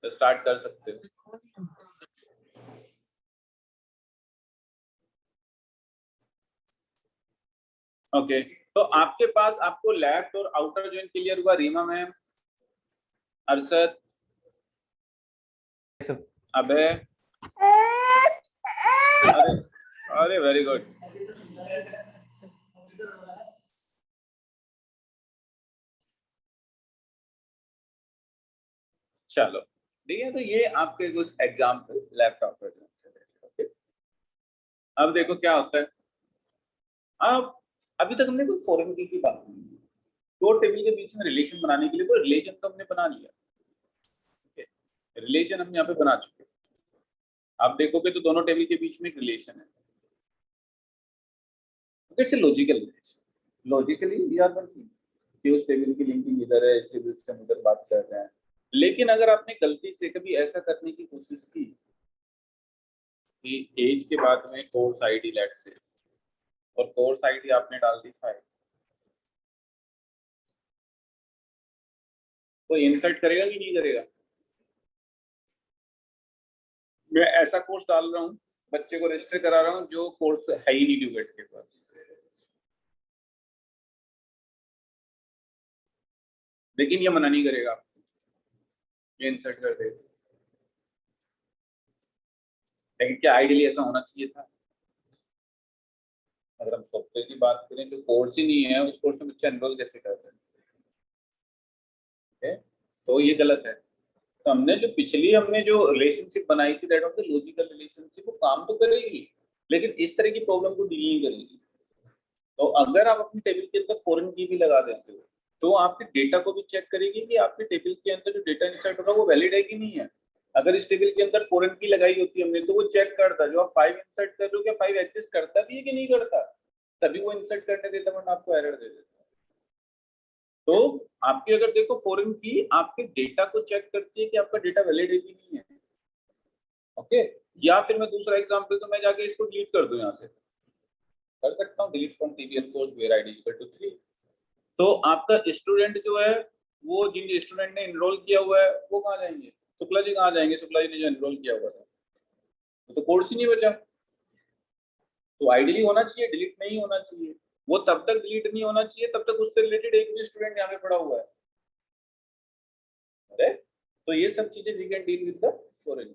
तो स्टार्ट कर सकते हो। ओके, तो आपके पास आपको लेफ्ट और आउटर जॉइंट क्लियर हुआ? रीमा मैम, अरशद, अबे, अरे अरे वेरी गुड। चलो ठीक है, तो ये आपके कुछ एग्जाम्पल लैपटॉप पर। ओके, अब देखो क्या होता है। अब अभी तक हमने कोई फॉरेन की बात नहीं की। दो टेबल के बीच में रिलेशन बनाने के लिए कोई रिलेशन तो हमने बना लिया, रिलेशन हम यहाँ पे बना चुके। आप देखोगे तो दोनों टेबल के बीच में एक रिलेशन है। It's a logical relation. Logically we are working कि उस टेबल की लिंकिंग इधर है, इस टेबल से हम इधर बात कर रहे हैं। लेकिन अगर आपने गलती से कभी ऐसा करने की कोशिश की कि एज के बाद में कोर्स आईडी लेट से, और कोर्स आईडी आपने डाल दी 5, तो इंसर्ट करेगा कि नहीं करेगा? मैं ऐसा कोर्स डाल रहा हूँ, बच्चे को रजिस्टर करा रहा हूँ जो कोर्स है ही नहीं ड्यूबेट के पास, लेकिन ये मना नहीं करेगा, ये इंसर्ट कर देगा। लेकिन क्या आइडियली ऐसा होना चाहिए था? अगर हम सॉफ्टवेयर की बात करें तो कोर्स ही नहीं है, उस कोर्स में बच्चा एनरोल कैसे करते हैं? तो ये गलत है। तो हमने जो रिलेशनशिप बनाई थी, that was the logical relationship, वो काम तो करेगी लेकिन इस तरह की प्रॉब्लम को डील नहीं करेगी। तो अगर आप अपनी टेबल के अंदर फॉरेन की भी लगा देते हो तो आपके डेटा को भी चेक करेगी कि आपके टेबल के अंदर जो डेटा इंसर्ट हो रहा है वो वैलिड है कि नहीं है। अगर इस टेबल के अंदर फॉरेन की लगाई होती हमने तो वो चेक करता, जो आप 5 इंसर्ट कर रहे हो क्या 5 एग्जिस्ट करता भी है कि नहीं करता, तभी वो इंसर्ट करने देता, वरना आपको एरर दे देता। तो आपकी अगर देखो फॉरेन की आपके डेटा को चेक करती है कि आपका डेटा वैलिड है कि नहीं है। ओके, या फिर मैं दूसरा एग्जांपल, तो मैं जाके इसको डिलीट कर दूं, यहाँ से कर सकता हूँ delete from TBL course where ID equal to 3। तो आपका स्टूडेंट जो है, वो जिन स्टूडेंट ने एनरोल किया हुआ है वो कहाँ जाएंगे? शुक्ला जी कहाँ जाएंगे? शुक्ला जी ने जो एनरोल किया हुआ था, तो कोर्स ही नहीं बचा। तो आइडियली होना चाहिए, डिलीट नहीं होना चाहिए। वो तब तक डिलीट नहीं होना चाहिए तब तक उससे रिलेटेड एक भी स्टूडेंट यहाँ पे पड़ा हुआ है। अरे, तो ये सब चीजें we can deal with the foreign.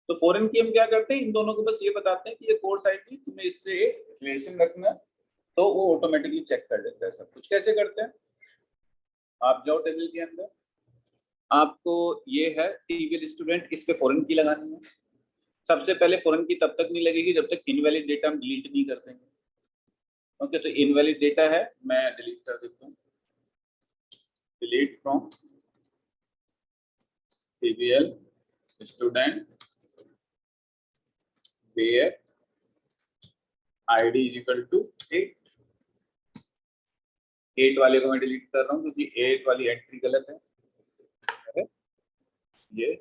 तो फॉरेन की हम क्या करते हैं, इन दोनों को बस ये बताते हैं कि ये कोर्स आईडी तुम्हें इससे रिलेशन रखना, तो वो ऑटोमेटिकली चेक कर लेता है सब कुछ। कैसे करते हैं? आप जाओ टेबल के अंदर, आपको ये है टीबीएल स्टूडेंट, इस पे फॉरेन की लगानी है। सबसे पहले फॉरेन की तब तक नहीं लगेगी जब तक इनवैलिड डेटा हम डिलीट नहीं कर देंगे। ओके, तो इनवैलिड डेटा है, मैं डिलीट कर देता हूँ। Delete from TBL student where ID is equal to 8। 8 वाले को मैं डिलीट कर रहा हूँ क्योंकि 8 वाली एंट्री गलत है। ये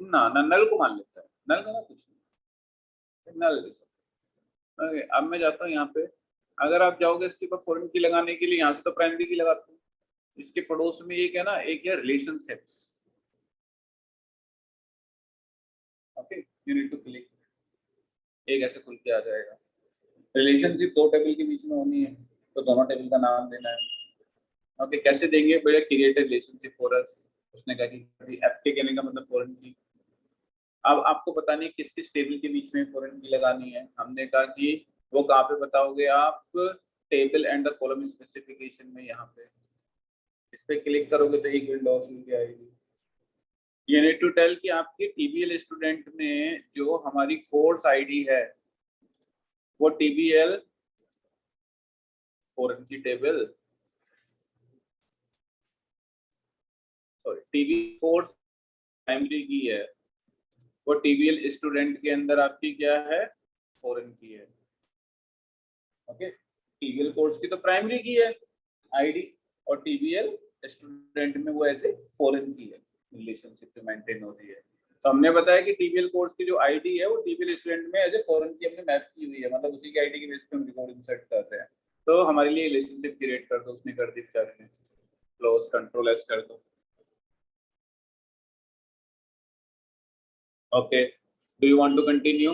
ना नल को मान लेता है, नल का ना कुछ नहीं, नल। ओके, अब मैं जाता हूँ यहाँ पे। अगर आप जाओगे इसके ऊपर फॉरेन की लगाने के लिए, यहाँ से तो प्राइमरी की लगाते हैं। इसके पड़ोस में एक है ना, एक है relationships. Okay, you need to click, एक ऐसे खुल के आ जाएगा। रिलेशनशिप दो टेबल के बीच में होनी है, तो दोनों टेबल का नाम देना है। ओके, कैसे देंगे भैया? Create relationship for us. उसने कहा कि एफ के कहने का मतलब फॉरेन की। अब आपको पता नहीं किस किस टेबल के बीच में फॉरेन की लगानी है। हमने कहा कि वो कहाँ पे बताओगे आप? Table and the column specification में, यहाँ पे इस पे क्लिक करोगे तो एक विंडो खुल के आएगी। यू नीड टू टेल कि आपके टीबीएल स्टूडेंट में जो हमारी कोर्स आईडी है वो टीबीएल फॉरेन की table, sorry TB course primary की है, वो टीबीएल स्टूडेंट के अंदर आपकी क्या है? फॉरेन की है। ओके, टीबीएल कोर्स की तो प्राइमरी की है आईडी, और टीबीएल स्टूडेंट में वो ऐसे फॉरेन की है, रिलेशनशिप पे मेंटेन हो रही है। तो हमने बताया कि टीबीएल कोर्स की जो आईडी है वो टीबीएल स्टूडेंट में एज ए फॉरेन की हमने मैप की हुई है, मतलब उसी की आईडी के बेस पे हम रिकॉर्ड इंसर्ट कर रहे हैं। तो हमारे लिए रिलेशनशिप क्रिएट कर दो, उसने कर दी बेचारे ने, क्लोज। कंट्रोल एस कर दो। Okay, do you want to continue?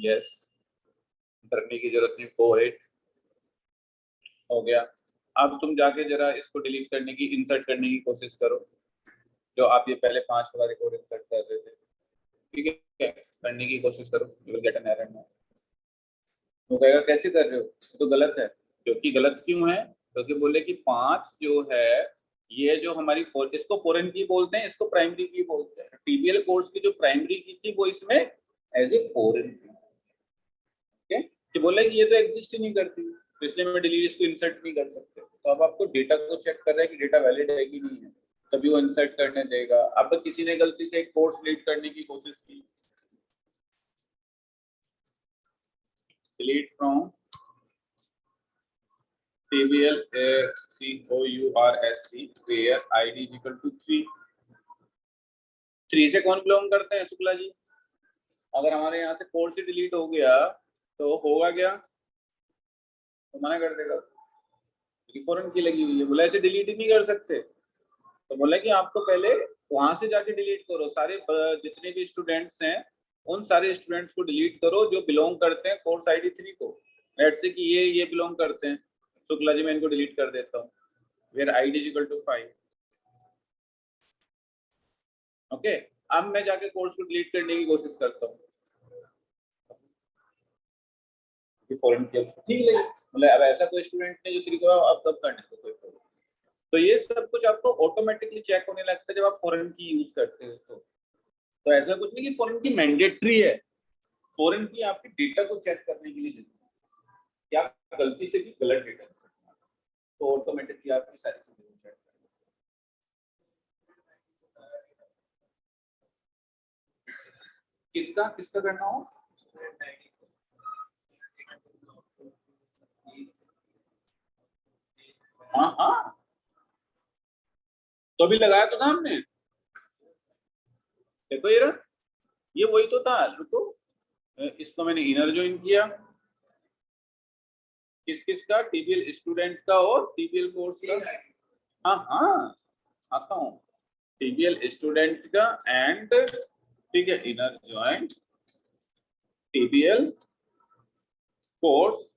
Yes, डरने की जरूरत नहीं, गो अहेड। हो गया। अब तुम जाके जरा इसको डिलीट करने की, इंसर्ट करने की कोशिश करो, जो आप ये पहले 5 वाला रिकॉर्ड इंसर्ट कर रहे थे। ठीक है, करने की कोशिश करो, you will get an error now. वो कहेगा कैसे कर रहे हो, तो गलत है। क्योंकि गलत क्यों है? क्योंकि बोले कि 5 जो है ये जो हमारी इसको फॉरेन की बोलते हैं, इसको प्राइमरी की बोलते हैं। टीबीएल कोर्स की जो प्राइमरी की थी वो इसमें एज ए फॉरेन की। ओके, कि बोले कि ये तो एग्जिस्ट ही नहीं करती, तो इसलिए मैं डिलीट इसको इंसर्ट नहीं कर सकते। तो अब आपको डेटा को चेक कर रहा है कि डेटा वैलिड है कि नहीं है, तभी वो इंसर्ट करने देगा। अब किसी ने गलती से एक कोर्स डिलीट करने की कोशिश की, delete from TBL COURSC where ID is equal to 3। 3 से कौन बिलोंग करते हैं शुक्ला जी? अगर हमारे यहाँ से कोर्स ही डिलीट हो गया तो होगा क्या? तो मना कर देगा, फॉरन की लगी हुई है, बोला ऐसे डिलीट ही नहीं कर सकते। तो बोला कि आपको पहले वहां से जाके डिलीट करो, सारे जितने भी स्टूडेंट्स हैं उन सारे स्टूडेंट्स को डिलीट करो जो बिलोंग करते हैं कोर्स ID 3 को। लेट्स से कि ये बिलोंग करते हैं, शुक्ला जी मैं इनको डिलीट कर देता हूँ, where ID is equal to 5। Okay, अब मैं जाके कोर्स को डिलीट करने की कोशिश करता हूँ, फॉरेन की ठीक लगी, मतलब अब ऐसा कोई स्टूडेंट ने जो तरीका अब तब करने को कोई प्रॉब्लम। तो ये सब कुछ आपको ऑटोमेटिकली चेक होने लगता है जब आप फॉरेन की यूज करते हो। तो ऐसा कुछ नहीं कि फॉरेन की मैंडेटरी है, फॉरेन की आपके डेटा को चेक करने के लिए जरूरी है कि आप गलती से भी गलत डेटा तो ऑटोमेटिकली आपकी सारी चीजें चेक करें। किसका किसका करना हो? हाँ हाँ, तो अभी लगाया तो था हमने, देखो ये वही तो था। रुको, इसको मैंने इनर ज्वाइन किया, किस किस का? टीबीएल स्टूडेंट का और टीबीएल कोर्स का। हाँ हाँ आता हूँ, टीबीएल स्टूडेंट का एंड, ठीक है, इनर ज्वाइन टीबीएल कोर्स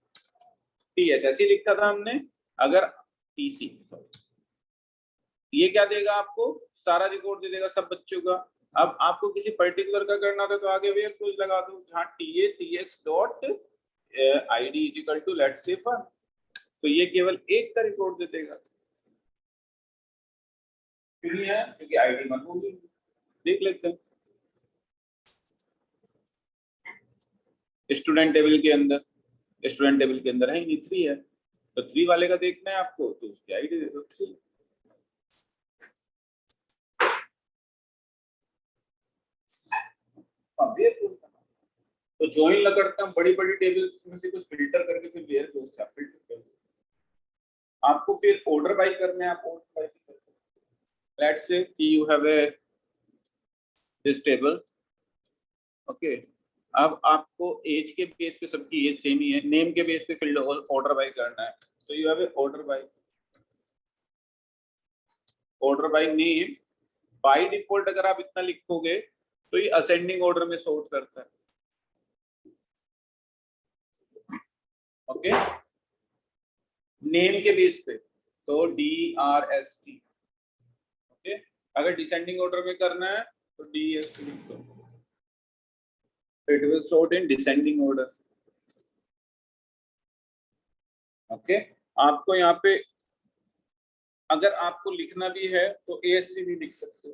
टीएस, ऐसे लिखा था हमने। अगर टीसी, ये क्या देगा आपको? सारा रिकॉर्ड दे देगा सब बच्चों का। अब आपको किसी पर्टिकुलर का करना था तो आगे वेयर क्लोज लगा दो, जहां TA TS dot ID is equal to let's say 1, तो ये केवल एक का रिकॉर्ड दे देगा। क्यों है? क्योंकि आईडी 1 होगी। देख लेते हैं स्टूडेंट टेबल के अंदर, स्टूडेंट टेबल के अंदर है ही नहीं, 3 है, तो 3 वाले का देखना है आपको, तो उसकी आईडी दे दो 3। तो ज्वाइन लग करता, बड़ी बड़ी टेबल्स में से कुछ फिल्टर करके फिर वेयर क्लोज से फिल्टर कर दो। आपको फिर ऑर्डर बाय करना है, आप ऑर्डर बाय कर सकते हो। लेट्स से कि you have a this table, okay. अब आपको एज के बेस पे, सबकी एज सेम ही है, नेम के बेस पे फील्ड ऑर्डर बाय करना है, तो you have a order by name. By default अगर आप इतना लिखोगे तो ये असेंडिंग ऑर्डर में सॉर्ट करता है, ओके, नेम के बेस पे, तो DRST, ओके। अगर डिसेंडिंग ऑर्डर में करना है तो DSC लिख दो, it will sort in descending order, okay. आपको यहाँ पे अगर आपको लिखना भी है तो ASC भी लिख सकते हो,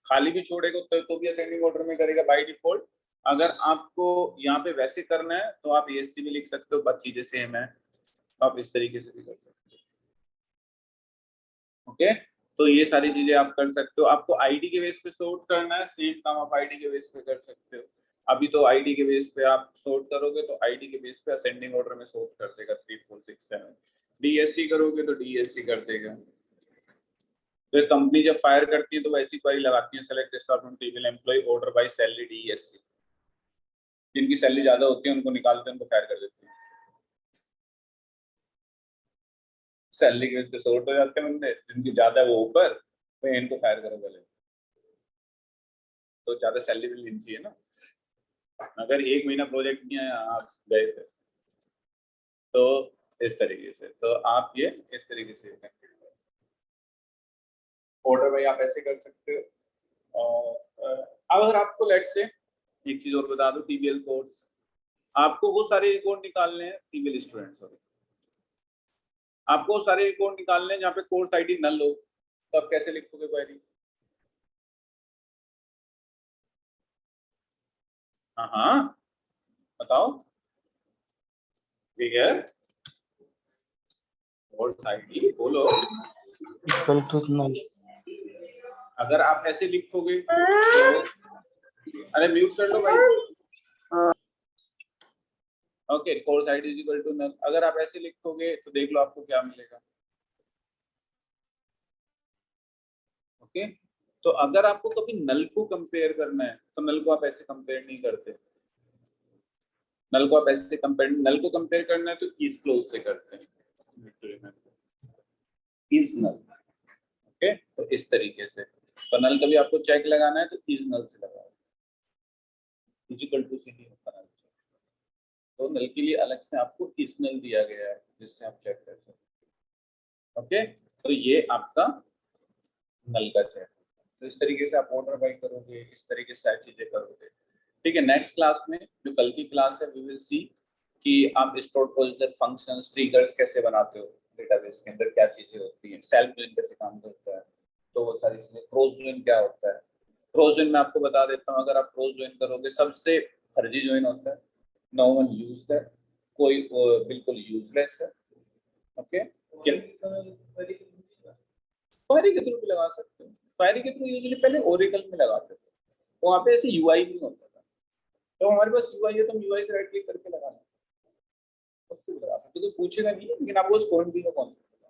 खाली भी छोड़ेगा तो भी असेंडिंग ऑर्डर में करेगा बाय डिफॉल्ट। अगर आपको यहाँ पे वैसे करना है तो आप ASC भी लिख सकते हो, बस चीजें सेम है, आप इस तरीके से भी कर सकते हो, ओके। तो ये सारी चीजें आप कर सकते हो। आपको आईडी के बेस पे सॉर्ट करना है, सेम काम आप आईडी के बेस पे कर सकते हो। अभी तो आईडी के बेस पे आप सॉर्ट करोगे तो आईडी के बेस पे असेंडिंग ऑर्डर में सॉर्ट कर देगा 3 4 6 7। DSC करोगे तो DSC कर देगा। तो कंपनी जब फायर करती है तो वैसी क्वेरी लगाती है, select staff from table employ order by salary DSC, जिनकी सैलरी ज्यादा होती है उनको निकालते हैं, उनको फायर कर देते हैं। सैलरी के बेस पे सॉर्ट हो जाते हैं बंदे, जिनकी ज्यादा वो ऊपर, तो इनको फायर करो पहले, तो ज्यादा सैलरी भी लेनी चाहिए ना। अगर एक महीना प्रोजेक्ट नहीं आया आप गए थे, तो इस तरीके से तो आप ये इस तरीके से ऑर्डर भाई आप ऐसे कर सकते हो। और अब अगर आपको लेट से एक चीज और बता दूं, टीबीएल कोर्स, आपको वो सारे रिकॉर्ड निकालने हैं टीबीएल स्टूडेंट्स हो, आपको वो सारे रिकॉर्ड निकालने हैं जहाँ पे कोर्स आईडी नल हो, तो आप कैसे लिखोगे क्वेरी? हाँ हाँ बताओ, फिगर कोर्स आईडी बोलो। Equal to null. अगर आप ऐसे लिखोगे तो, अरे म्यूट कर लो भाई। Okay, course ID is equal to null, अगर आप ऐसे लिखोगे तो देख लो आपको क्या मिलेगा। ओके, तो अगर आपको कभी नल को कंपेयर करना है तो नल को आप ऐसे कंपेयर नहीं करते, नल को आप ऐसे कंपेयर, नल को कंपेयर करना है तो इज क्लोज से करते हैं, इज नल। ओके, तो इस तरीके से, तो नल कभी आपको चेक लगाना है तो इज नल से लगाओ, इज इक्वल टू सी होता है। तो नल के लिए अलग से आपको इज नल दिया गया है जिससे आप चेक कर सकते हैं। ओके, तो ये आपका नल का चेक, तो इस तरीके से आप ऑर्डर बाई करोगे, इस तरीके से सारी चीजें करोगे। ठीक है, नेक्स्ट क्लास में जो कल की क्लास है वी विल सी कि आप स्टोर पोजीशन फंक्शंस ट्रिगर्स कैसे बनाते हो, डेटाबेस के अंदर क्या चीजें होती हैं, सेल्फ जॉइन कैसे काम करता है, तो वो सारी चीजें, क्रॉस जॉइन क्या होता है। क्रॉस जॉइन मैं आपको बता देता हूँ, अगर आप क्रॉस जॉइन करोगे सबसे फर्जी जॉइन होता है, नो वन यूज है, कोई बिल्कुल यूजलेस है। ओके, क्वेरी के थ्रू भी लगा सकते हो, क्वेरी के थ्रू यूजुअली पहले ओरेकल में लगाते थे, वहाँ पे ऐसे यूआई नहीं होता था, तो हमारे पास यूआई है तो हम यूआई से राइट क्लिक करके लगा लें, उससे भी लगा सकते हो, तो पूछेगा नहीं, लेकिन आपको उस फॉर्म की कौन सा।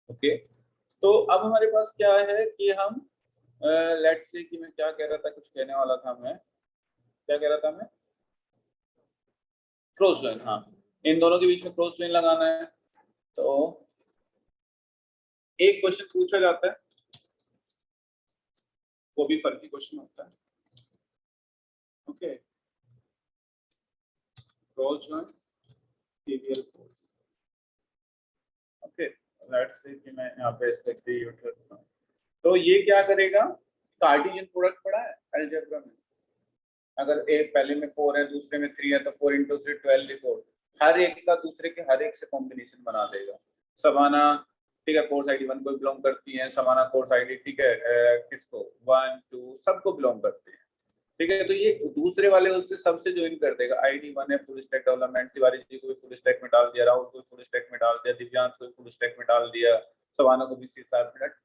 ओके, तो अब हमारे पास क्या है कि हम लेट्स से कि मैं क्या कह रहा था, कुछ कहने वाला था मैं, क्या कह रहा था मैं, क्रॉस जॉइन, हाँ, इन दोनों के बीच में क्रॉस जॉइन लगाना है। तो एक क्वेश्चन पूछा जाता है, वो भी फर्जी क्वेश्चन होता है। Okay, cross join TBL course. Okay, let's say कि मैं यहाँ पे इसको क्रिएट करता हूँ, तो ये क्या करेगा, कार्टेशियन प्रोडक्ट पढ़ा है अलजेब्रा में, अगर एक पहले में 4 है दूसरे में 3 है तो 4 × 3 12 4, हर एक का दूसरे के हर एक से कॉम्बिनेशन बना देगा। सवाना, ठीक है, कोर्स आईडी 1 को बिलोंग करती है, सवाना कोर्स आईडी, ठीक है, किसको 1 2 सबको बिलोंग करते हैं, ठीक है, तो ये दूसरे वाले उससे सबसे ज्वाइन कर देगा। आईडी 1 है full stack development, Tiwari ji को भी फुल स्टैक में डाल दिया, राहुल को फुल स्टैक में डाल दिया, दिव्यांश को फुल स्टैक में डाल दिया, सवाना को भी C#,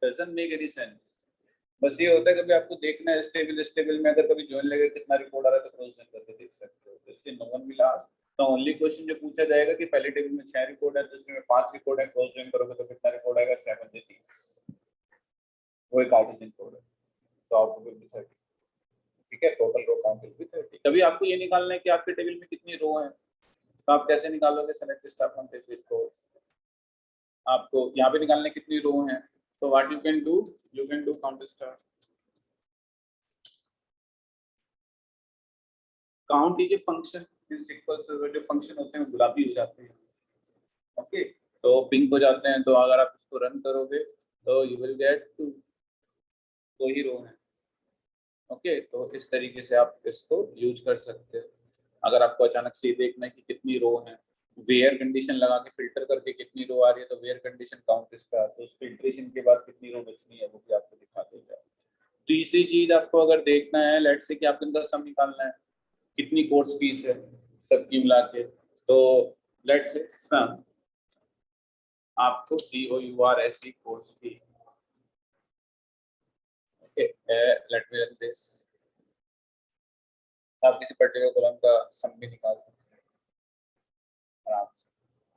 doesn't make any sense. बस ये होता है कभी आपको देखना है स्टेबल में अगर कभी ज्वाइन लगे कितना रिकॉर्ड आ रहा है तो क्रॉस चेक करके देख सकते हो, तो इसलिए नो वन विल आस्क, तो ओनली क्वेश्चन जो पूछा जाएगा कि पहले टेबल में 6 रिकॉर्ड है, दूसरे में 5 रिकॉर्ड है, क्रॉस ज्वाइन करोगे तो कितना रिकॉर्ड आएगा, 7 से 30, वो एक कार्टेशियन कोड है, तो आपको फिर 30, ठीक है, total row count will be 30। कभी आपको ये निकालना है कि आपके टेबल में कितनी रो हैं, तो आप कैसे निकालोगे, सेलेक्ट स्टार फ्रॉम टेबल को, आपको यहाँ पे निकालने कितनी रो हैं, तो what you can do count star, count is a function in SQL से, जो फंक्शन होते हैं वो गुलाबी हो जाते हैं, ओके, तो पिंक हो जाते हैं, तो अगर आप इसको रन करोगे तो यू विल गेट 2 ही रो हैं। ओके, तो इस तरीके से आप इसको यूज कर सकते हो। अगर आपको अचानक से देखना है कि कितनी रो है, वेयर कंडीशन लगा के फिल्टर करके कितनी रो आ रही है, तो वेयर कंडीशन काउंट इसका, तो उस फिल्ट्रेशन के बाद कितनी रो बचनी है वो भी आपको दिखा देगा। तीसरी चीज आपको अगर देखना है, लेट्स से कि आपको इनका सम निकालना है, कितनी कोर्स फीस है सबकी मिला के, तो लेट्स से सम आपको COURSE course fee, okay, let me run this, आप किसी पर्टिकुलर कॉलम का सम भी निकाल सकते हैं आराम से,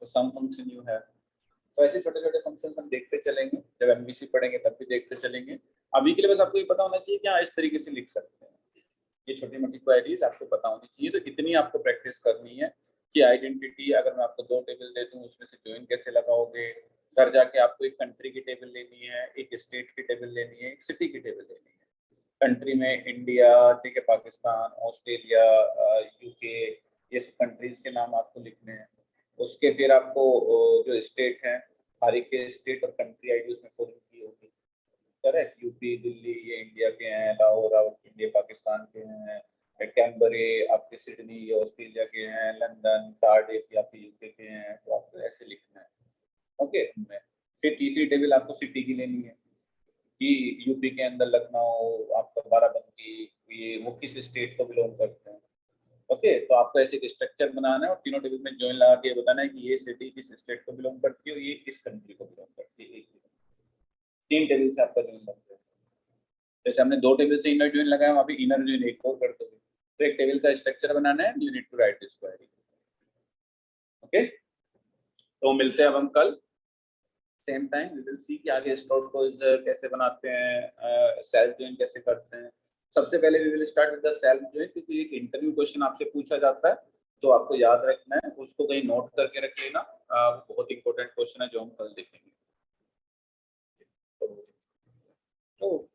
तो सम फंक्शन यू है, तो ऐसे छोटे छोटे फंक्शन हम देखते चलेंगे, जब MVC पढ़ेंगे तब भी देखते चलेंगे। अभी के लिए बस आपको ये पता होना चाहिए कि हाँ इस तरीके से लिख सकते हैं, ये छोटी मोटी क्वेरीज आपको पता होनी चाहिए, तो इतनी आपको प्रैक्टिस करनी है, की आइडेंटिटी, अगर मैं आपको 2 टेबल दे दूं उसमें से ज्वाइन कैसे लगाओगे, घर जाके आपको एक कंट्री की टेबल लेनी है, एक स्टेट की टेबल लेनी है, एक सिटी की टेबल लेनी है। कंट्री में इंडिया, ठीक है, पाकिस्तान, ऑस्ट्रेलिया, यूके, ये सब कंट्रीज के नाम आपको लिखने हैं। उसके फिर आपको जो स्टेट हैं, हर एक के स्टेट और कंट्री आईडी उसमें फॉलो की होगी, करेक्ट। यूपी, दिल्ली ये इंडिया के हैं, लाहौर इंडिया पाकिस्तान के हैं, कैनबरे आपके सिडनी ये ऑस्ट्रेलिया के हैं, लंदन, कार्डिफ ये आपके यूके के हैं। तो आपको ऐसे लिखना है, ओके। उनमें फिर तीसरी टेबल आपको सिटी की लेनी है कि यूपी के अंदर लखनऊ, आपका बाराबंकी, ये वो किस स्टेट को बिलोंग करते हैं, ओके। तो आपको ऐसे एक स्ट्रक्चर बनाना है और तीनों टेबल में ज्वाइन लगा के बताना है कि ये सिटी किस स्टेट को बिलोंग करती है और ये किस कंट्री को बिलोंग करती है। 3 टेबल से आपका ज्वाइन लगता है। जैसे हमने 2 टेबल से इनर ज्वाइन लगाया, वहाँ पे इनर ज्वाइन एक और कर दोगे। तो एक टेबल का स्ट्रक्चर बनाना है, you need to write this query, okay. तो मिलते हैं अब हम कल same time, we will see कि आगे स्टोर क्लोजर कैसे बनाते हैं, सेल्फ ज्वाइन कैसे करते हैं। सबसे पहले we will start with the self join, क्योंकि एक इंटरव्यू क्वेश्चन आपसे पूछा जाता है तो आपको याद रखना है, उसको कहीं नोट करके रख लेना। बहुत इंपॉर्टेंट क्वेश्चन है जो हम कल देखेंगे। तो